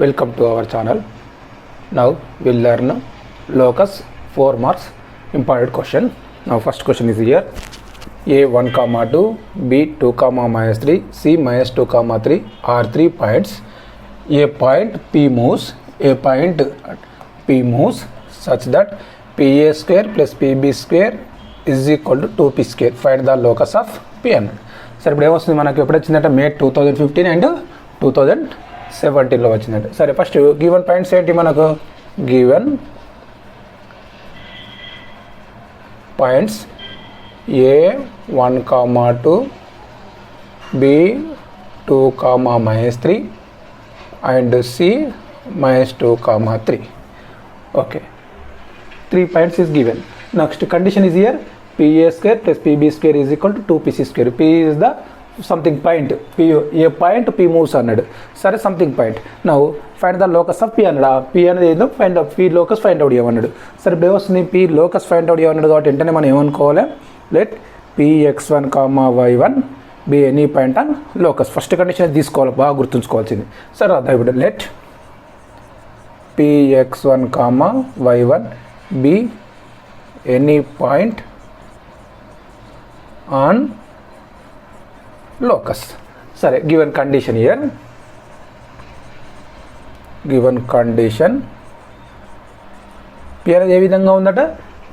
Welcome to our channel. Now we'll learn locus 4 marks important question. Now first question is here: A 1 comma 2, B 2 comma minus 3, C minus 2 comma 3 are 3 points. A point P moves such that PA square plus PB square is equal to 2P square. Find the locus of P అన్నాడు. సరే ఇప్పుడు ఏమొస్తుంది మనకు ఎప్పుడు వచ్చిందంటే మే 2015 and 2017లో వచ్చిందంటే. సరే first given points ఏంటి మనకు? Given points A 1 comma 2, B 2 comma minus 3 and C minus 2 comma 3. Okay, 3 points is given. Next condition is here: PA square plus PB square is equal to 2PC square. P is the something point. A point P moves అన్నాడు. సరే something point. Now find the locus of P అన్నాడు. P అనేది ఏందో find out, P locus find out చేయమన్నాడు. సరే ఇప్పుడు ఏమొస్తుంది? P locus find out చేయమన్నాడు కాబట్టి వెంటనే మనం ఏమనుకోవాలి? Let Px1 comma y1 be any point on locus. First condition తీసుకోవాలి, బాగా గుర్తుంచుకోవాల్సింది. సరే అదా ఇప్పుడు let Px1 comma y1 be any point on locus. సరే given condition here, given condition P అనేది ఏ విధంగా ఉందట?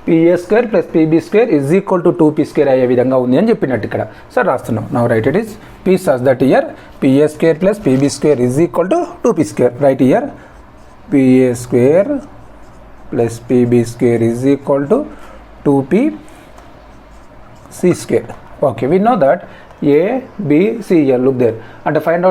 PA square plus PB square is equal to 2P square అయ్యే విధంగా ఉంది అని చెప్పినట్టు ఇక్కడ. సరే రాస్తున్నాం. Now write it is P such that here PA square plus PB square is equal to 2P square. Right here PA square plus PB square is equal to 2P C square. Okay, we know that A, B, C here. Look there, and find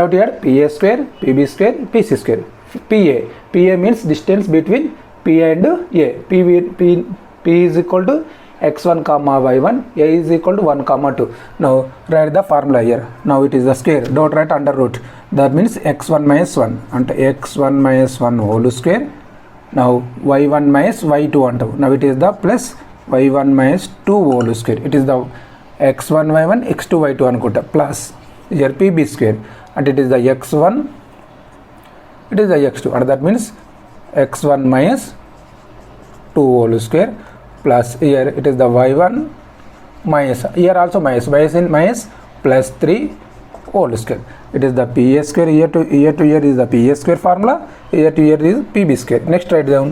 out here PA square, PB square, PC square. PA means distance between P and A. P is equal to x1 comma y1, A is equal to 1 comma 2. Now write the formula here. Now it is the square. Don't write under root. That means x1 minus 1 and x1 minus 1 whole square. Now y1 minus y2 అంటావు. Now it is the plus y1 minus 2 whole square. It is the x1 y1 x2 y2 అనుకుంటా plus here PB square and it is the x1, it is the x2 and that means x1 minus 2 whole square plus here it is the y1 minus, here also minus plus 3 whole square. It is the PA square. Here to here is the PA square formula. Here to here is PB square. Next write down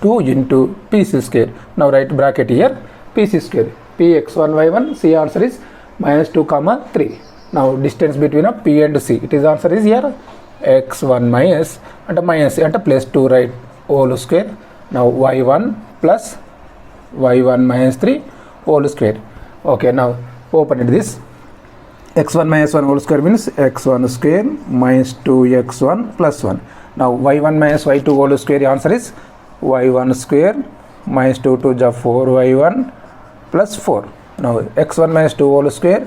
2 into PC square. Now write bracket here PC square. Px1 y1. C answer is minus 2 comma 3. Now distance between P and C. It is answer is here x1 minus and minus and plus 2 right whole square. Now y1 plus y1 minus 3 whole square. Okay, now open it this. x1 minus 1 whole square means x1 square minus 2x1 plus 1. Now y1 minus y2 whole square answer is y1 square minus 2 to the 4y1 plus 4. Now x1 minus 2 whole square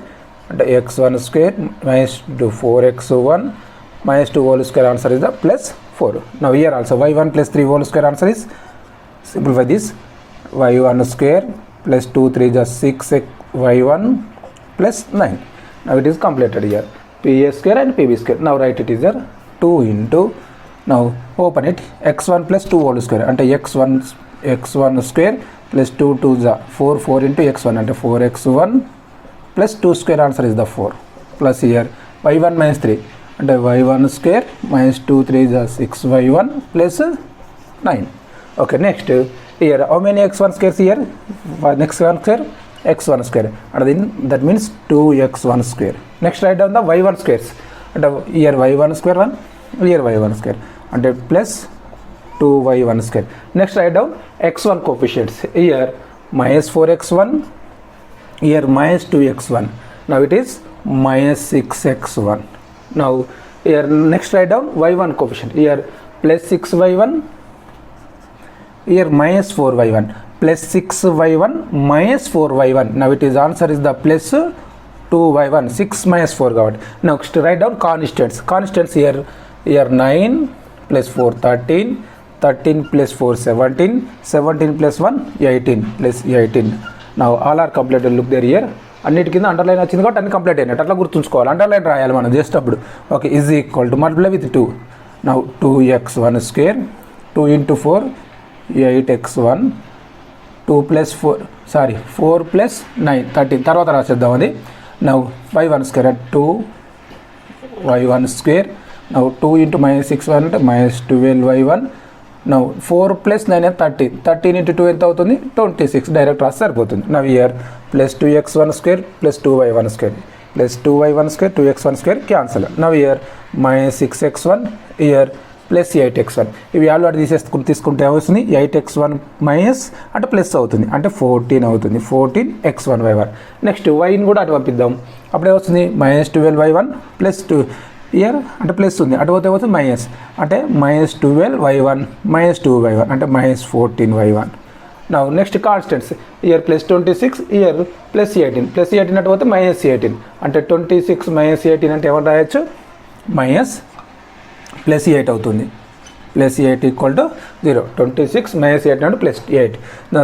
and x1 square minus 4x1 minus 2 whole square answer is the plus 4. Now here also y1 plus 3 whole square answer is, simplify this, y1 square plus 2 3 just 6y1 plus 9. Now it is completed here PA square and PB square. Now write it is there 2 into, now open it, x1 plus 2 whole square and x1 square plus 2 to the 4 into x1 and 4x1 plus 2 square answer is the 4 plus here y1 minus 3 and y1 square minus 2 3 is the 6y1 plus 9. Okay, next here how many x1 squares here? Next one square x1 square and then that means 2x1 square. Next write down the y1 squares and here y1 square 1, here y1 square and plus 2y1 square. Next write down x1 coefficients. Here minus 4x1, here minus 2x1. Now it is minus 6x1. Now here next write down y1 coefficient. Here plus 6y1, here minus 4y1 plus 6y1 minus 4y1. Now it is answer is the plus 2y1, 6 minus 4 got. Next write down constants. Constants here 9 plus 4 13, 13 plus 4 17, 17 plus 1 18 plus 18. Now all are completed. Look there here అన్నిటి కింద underline వచ్చింది కాబట్టి అన్ని complete అయినట్టు అట్లా గుర్తుంచుకోవాలి. Underline రాయాలి మనం జస్ట్ అప్పుడు. Okay, is equal to multiply with 2 Now 2x1 square, 2 into 4, 8x1, 2 plus 4, sorry, 4 plus 9, 13. తర్వాత రాసేద్దాం అది. Now y1 square at 2 y1 square. Now 2 into minus 6 1 అంటే minus 12 y1. Now 4 plus 9 and 13. 13 into 2 ఎంత అవుతుంది? 26. Direct రాస్తే సరిపోతుంది. Now here plus 2x1 square plus 2y1 square plus 2y1 square 2x1 square cancel. Now here minus 6x1 here plus 8x1. ఇవి already తీసుకుంటే ఏమవుతుంది? 8x1 minus అంటే plus అవుతుంది, అంటే 14 అవుతుంది. 14x1y1. నెక్స్ట్ వైని కూడా అటు పంపిద్దాం. అప్పుడు ఏమవుతుంది? మైనస్ 12y1 ప్లస్ 2 ఇయర్ అంటే ప్లస్ ఉంది, అటు పోతే ఏమవుతుంది? మైనస్ అంటే మైనస్ 12y1 మైనస్ 2y1 అంటే మైనస్ 14y1. నా next constants year plus 26 year plus 18. Plus 18 అటు పోతే మైనస్ 18 అంటే 26 మైనస్ 18 అంటే ఏమని రాయొచ్చు? మైనస్ ప్లస్ 8 అవుతుంది. Plus 8 equal to 0. 26 మైనస్ 8 అంటే ప్లస్ 8.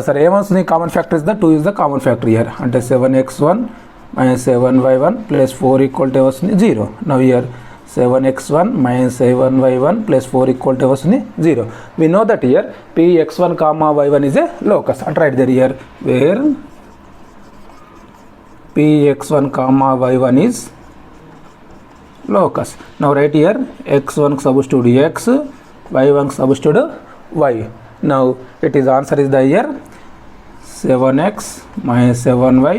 సరే ఏమవుతుంది? Common factor is the 2 is the common factor year అంటే 7x1 minus 7y1 plus 4 equal to వస్తుంది 0. Now here 7x1 minus 7y1 plus 4 equal to వస్తుంది 0. We know that here px1 comma y1 is a locus అంటే right there here where px1 comma y1 is locus. Now write here x1 substitute x, y1 substitute y. Now it is answer is the here 7x minus 7y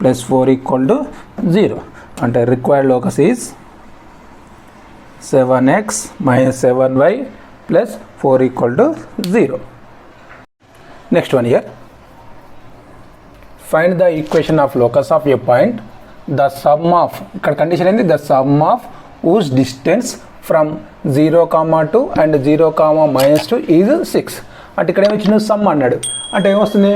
plus 4 equal to 0 and the required locus is 7x minus 7y plus 4 equal to 0. Next one here. Find the equation of locus of a point. The sum of ఇక్కడ condition ఏంది? The sum of whose distance from 0, 2 and 0, minus 2 is 6. అంటే ఇక్కడ ఏమిచ్చిన some అన్నాడు అంటే ఏమొస్తుంది?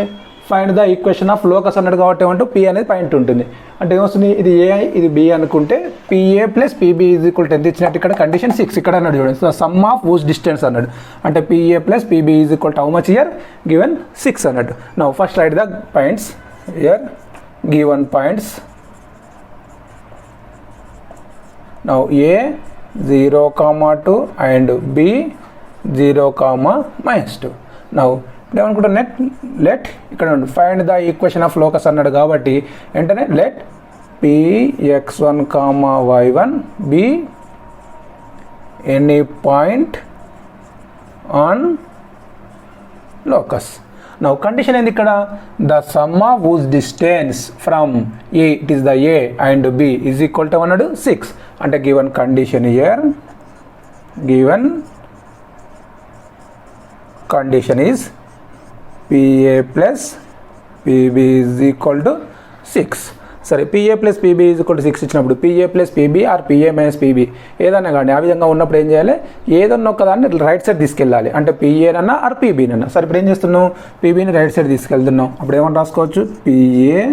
Find the equation of locus అన్నాడు కాబట్టి ఏమంటూ P అనేది పాయింట్ ఉంటుంది. అంటే ఏమొస్తుంది? ఇది ఏ ఇది బి అనుకుంటే PA plus PB is equal to ఎంత ఇచ్చినట్టు ఇక్కడ కండిషన్ 6 ఇక్కడ అన్నాడు చూడండి. So sum of whose distance అన్నాడు అంటే PA plus PB is equal to how much here given 6 అన్నట్టు. Now first write the points here given points. Now a 0, 2 and b 0, minus 2. Now ఏమనుకుంటా let ఇక్కడ find the equation of locus అన్నాడు కాబట్టి వెంటనే let px1, y1 be any point on locus. Now condition ఏంది ఇక్కడ? The sum of whose distance from a, it is the a and b is equal to 6 అంటే given condition here, given condition is pa plus pb is equal to 6. సరే PA plus PB is equal to 6 ఇచ్చినప్పుడు PA plus PB or PA minus PB ఏదన్నా కానీ ఆ విధంగా ఉన్నప్పుడు ఏం చేయాలి? ఏదన్నా ఒకదాన్ని రైట్ సైడ్ తీసుకెళ్ళాలి అంటే పిఏనన్నా ఆర్ పీబీనన్నా. సరే ఇప్పుడు ఏం చేస్తున్నావు? పీబీని రైట్ సైడ్ తీసుకెళ్తున్నావు. అప్పుడు ఏమని రాసుకోవచ్చు? PA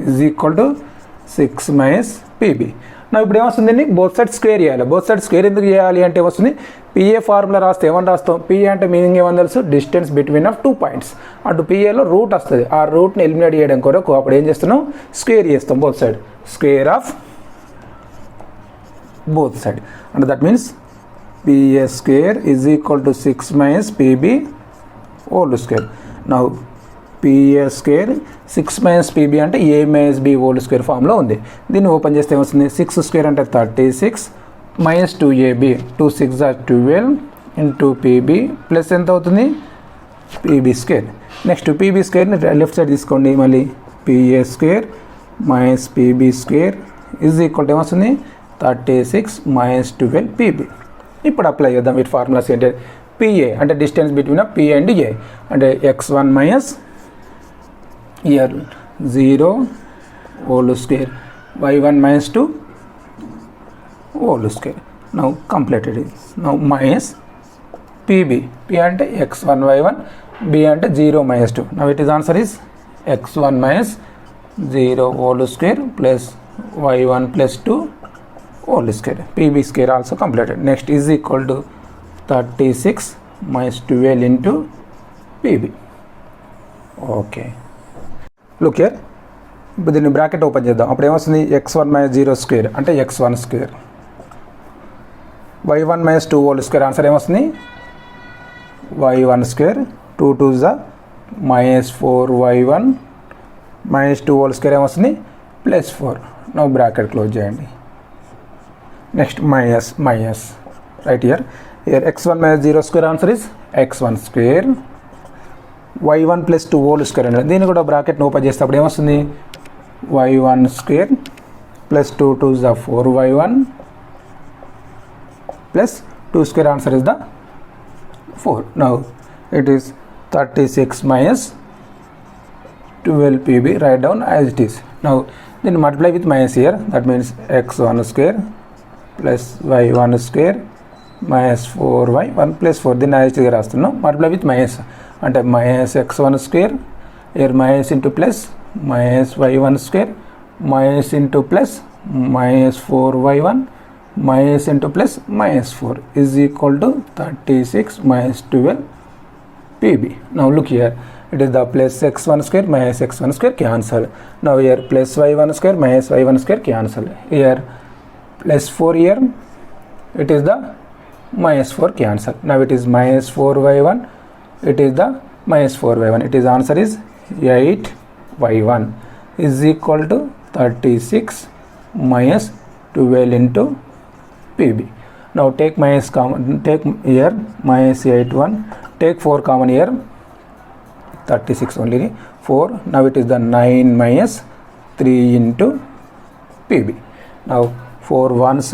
is equal to 6 minus PB. నా ఇప్పుడు ఏమొస్తుంది? బోత్ సైడ్ స్క్వేర్ చేయాలి. బోత్ సైడ్ స్క్వేర్ ఎందుకు చేయాలి అంటే వస్తుంది పిఏ ఫార్ములా రాస్తే ఏమని రాస్తాం? పిఏ అంటే మీనింగ్ ఏమని తెలుసు? Distance between of 2 points. అటు పిఏలో రూట్ వస్తుంది, ఆ రూట్ని ఎలిమినేట్ చేయడం కొరకు అప్పుడు ఏం చేస్తున్నాం? స్క్వేర్ చేస్తాం both side. Square of both side అంటే that means PA square is equal to 6 minus PB whole square. Now PA square 6 minus PB అంటే a minus b whole square ఫామ్లో ఉంది. దీన్ని ఓపెన్ చేస్తే ఏమొస్తుంది? 6 స్క్వేర్ అంటే 36 minus 2ab 2 6 12 into PB plus ఎంత అవుతుంది? PB square. నెక్స్ట్ పీబీ స్క్వేర్ని లెఫ్ట్ సైడ్ తీసుకోండి. మళ్ళీ PA square minus PB square is equal to ఏమొస్తుంది? 36 మైనస్ 12 పీబీ. ఇప్పుడు అప్లై చేద్దాం వీటి ఫార్ములాస్ ఏంటి? పిఏ అంటే డిస్టెన్స్ బిట్వీన్ పి అండ్ ఏ అంటే x1 minus year 0 whole square y1 minus 2 whole square. Now completed. Now minus PB. P అంటే x1 y1, b అంటే 0 minus 2. Now it is answer is x1 minus 0 whole square plus y1 plus 2 whole square. PB square also completed. Next is equal to 36 minus 12 into PB. Okay look here. ఇప్పుడు దీన్ని bracket open చేద్దాం. అప్పుడు ఏమొస్తుంది? x1 minus 0 square అంటే x1 square y1 minus 2 whole square answer ఏమొస్తుంది y1 square 2 2 is minus 4y1 minus 2 whole square ఏమొస్తుంది plus 4 now bracket close చేయండి next minus right here x1 minus 0 square answer is x1 square y1 plus 2 whole square అంటే దీన్ని కూడా bracket open చేసేటప్పుడు ఏమొస్తుంది y1 square plus 2 2 is 4y1 plus 2 square answer is the 4. Now it is 36 minus 12 pb, write down as it is. Now then multiply with minus here, that means x1 square plus y1 square minus 4y1 plus 4, then as it is రాస్తున్నాం. multiply with minus అంటే minus x1 square here minus into plus minus y1 square minus into plus minus 4y1 minus into plus minus 4 is equal to 36 minus 12 pb. Now look here, it is the plus x1 square minus x1 square cancel. Now here plus y1 square minus y1 square cancel. Here plus 4 here, it is the minus 4 cancel. Now it is minus 4y1, it is the minus 4y1, it is answer is 8y1 is equal to 36 minus 12 into pb. Now take minus common, take here minus 8 1, take 4 common here, 36 only 4. Now it is the 9 minus 3 into pb. Now 4 ones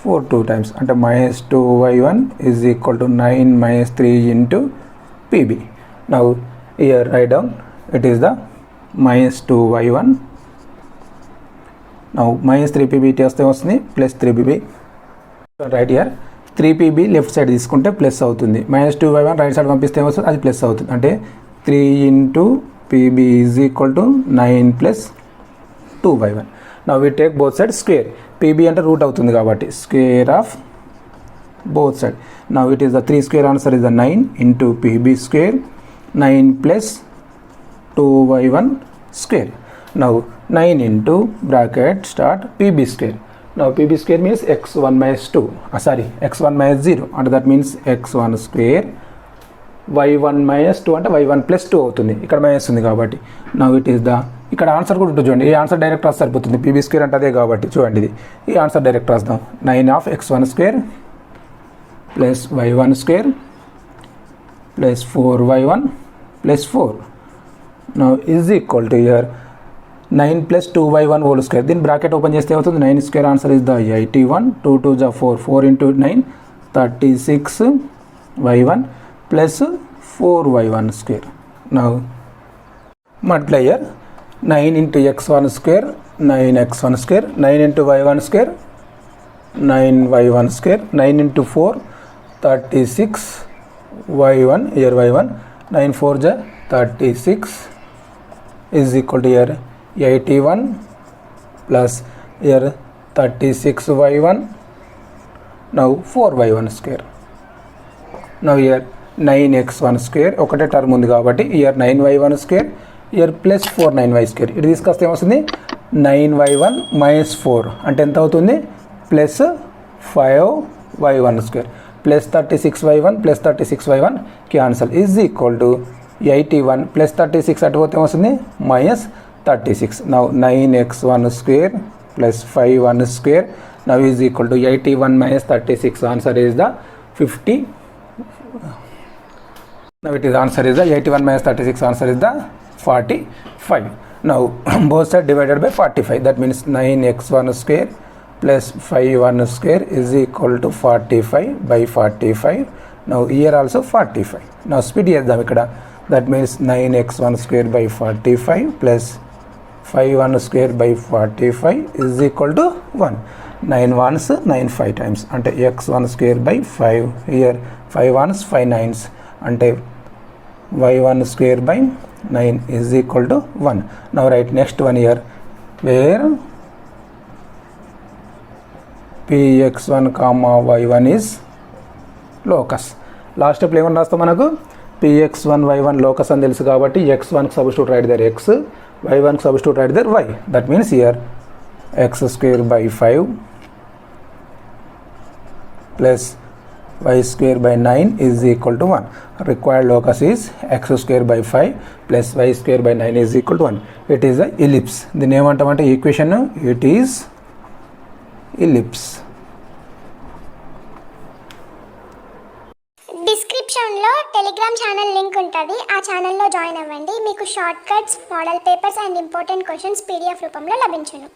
4 2 times and minus 2y1 is equal to 9 minus 3 into pb. Now here write down, it is the minus 2y1. Now minus 3pb చేస్తే వస్తుంది plus 3pb. Right here 3pb left side తీసుకుంటే plus అవుతుంది, minus 2y1 right side పంపిస్తే ఏమొస్తుంది అది plus అవుతుంది. అంటే 3 into pb is equal to 9 plus 2y1. Now we take both sides square, pb అంటే రూట్ అవుతుంది కాబట్టి square of both side. Now it is the 3 square answer is the 9 into pb square 9 plus 2y1 square. Now 9 into bracket start pb square. Now pb square means x1 minus 2, x1 minus 0 and that means x1 square y1 minus 2 అంటే y1 plus 2 అవుతుంది, ఇక్కడ minus ఉంది కాబట్టి. Now it is the ఇక్కడ answer కూడా ఉంటుంది చూడండి, ఈ ఆన్సర్ డైరెక్ట్ రాస్తే సరిపోతుంది, pb స్క్వేర్ అంటే అదే కాబట్టి చూడండి ఇది ఈ ఆన్సర్ డైరెక్ట్ రాస్తాం. 9 of x1 square plus y1 square plus 4y1 plus 4 now is equal to here 9 plus 2y1 whole square. దీని బ్రాకెట్ ఓపెన్ చేస్తే అవుతుంది 9 square answer is the 81, 2 2 is 4, 4 into 9 36 y1 plus 4y1 square. Now multiply here 9 into x1 square 9x1 square, 9 into y1 square 9y1 square, 9 into 4 36 y1 here y1 9 4 is 36 is equal to here 81 plus here 36 y1 now 4y1 square. Now here 9x1 square ఒకటే term ఉంది కాబట్టి here 9y1 square here plus 4 9y square ఇది తీసుకొస్తే ఏమొస్తుంది 9y1 minus 4 అంటే ఎంత అవుతుంది plus 5y1 square plus 36y1 plus 36y1 cancel is equal to 81 plus 36 అటు పోతే ఏమొస్తుంది minus 36. Now 9x1 square plus 5 square now is equal to 81 minus 36 answer is the 50. Now it is answer is the 81 minus 36 answer is the 45. Now both sides divided by 45, that means 9x1 square plus 5 square is equal to 45 by 45. Now here also 45. Now speed చేద్దాం ఇక్కడ, that means 9x1 square by 45 plus 5 square by 45 is equal to 1. 9 ones 9 5 times అంటే x1 square by 5 here 5 ones 5 nines అంటే y1 square by 9 is equal to 1. Now write next one here where px1 comma y1 is locus. Last స్టెప్లో ఏమన్నా రాస్తాం మనకు px1 y1 locus అని తెలుసు కాబట్టి x1 కి substitute right there x, y1 కి substitute right there y. That means here x square by 5 plus y square by 9 is equal to 1. Required locus is x square by 5 plus y square by 9 is equal to 1. It is a ellipse. దీన్ని ఏమంటామంటే equation it is ellipse. డిస్క్రిప్షన్లో Telegram channel link ఉంటుంది. ఆ ఛానల్లో join అవ్వండి. మీకు short cuts, model papers and important questions PDF రూపంలో లభించును.